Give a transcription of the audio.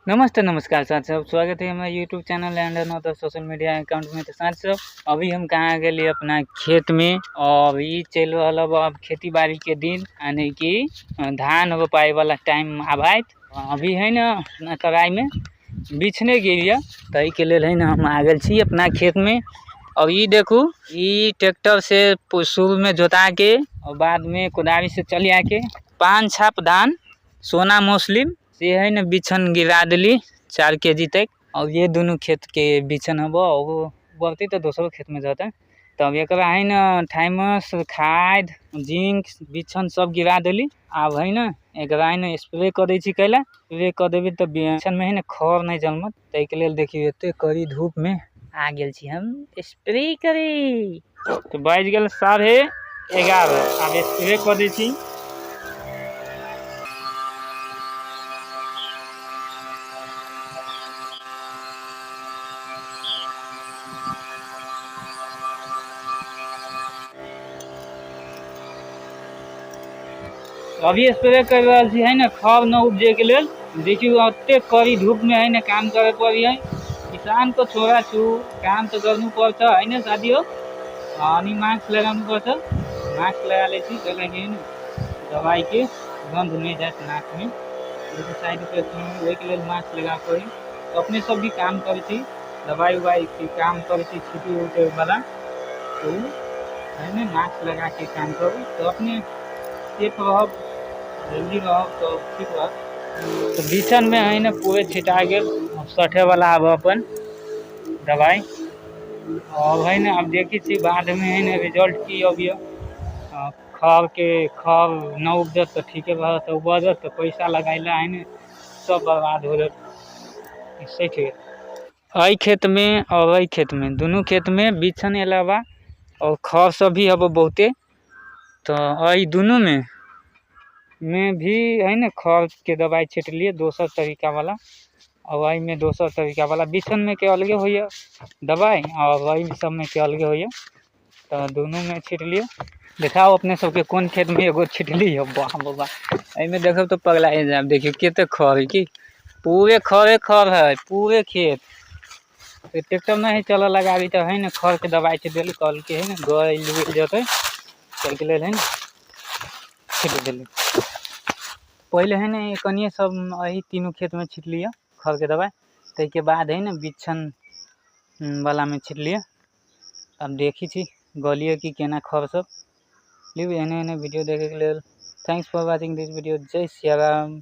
नमस्ते नमस्कार साथ सब स्वागत है हमारे YouTube channel and another social media account में। तो साथ सब अभी हम कहाँ गए अपना खेत में और ये चल रहा अब खेती बाड़ी के दिन यानी कि धान रोपाई वाला टाइम आबाद अभी है ना अपना कड़ाई में बिछने गिर तो के लिए है ना हम आ गए छी अपना खेत में। और ये देखू ये ट्रैक्टर से शुरू में जोता के और बाद में कोदारी से चल आके 5 छाप धान सोना मुस्लिम से है ना बिछन गिरा दिली 4 kg तक। और ये दोनों खेत के बिछन हब वो बढ़ती तो दूसरों खेत में जाता। तब एक है ना थाइमस खाद जिंक बिछन सब गिरा दिली। अब है ना एक है ना स्प्रे कर दी कैला स्प्रे कर देवी तो बिछन में है ना खर नहीं जन्मत। तक लेल देखिए एते कड़ी धूप में आ गेल छी हम स्प्रे करी। तो बज गल 11:30 अब स्प्रे कर दी छी। अभी स्प्रे कर रहा है ना खर न उपजे के लिए। देखिए अत्ते कड़ी धूप में है ना काम करे पड़ी है। किसान को छोड़ा छू काम तो गर्नु पर्छ है ना साथियों। अनि मास्क लगाउनु पर्छ। मास्क लगा लेছি ताकि दवाई के गंध नहीं जाए नाक में। जैसे साइड इफेक्ट में वही के लिए मास्क लगा पड़ी। तो अपने सब भी काम करे दवाई उवाई की काम करे छुट्टी उठे वाला तो है ना मास्क लगा के काम करूँ तो अपने सेफ रह जल्दी रह तो ठीक रह। तो बिछन में है ना पूरे छिटा गए सठे वाला अब अपन दवाई और है ना अब देखी बाद में है ना रिजल्ट की अभी खर न उपजत तो ठीक है तो उपजत तो पैसा लगाइला है ना सब बर्बाद हो जाए। सही है खेत में और खेत में दोनों खेत में बिछन अलावा और खर सब भी अब बहुते। तो दोनों में भी है ना खर के दवाई छिट लिए दोसर तरीका वाला और में दोसर तरीका वाला बिछन में के अलगे हो दवाई और सब में के अलगे हो। तो दोनों में छिट लिए। दिखाओ अपने सबके कौन खेत में एगो छिटली है वाह बाबा में देखो तो पगला जाए। देखियो केते खर है कि पूरे खर है पूरे खेत। ट्रैक्टर नहीं चल लगाबी तो है ना खर के दवाई छिट दिली कल के है ना गल जते चल के लेल है ना छिट दिली। पहले है ना कनिए सब यही तीनों खेत में छिट लिया खर के दवाई तै के बाद है ना बिछन वाला में छिट लिया। अब देखी छी गलिए कि केना खर सब लियो एने वीडियो देखे के लिए। Thanks for watching this video. जय सिया राम।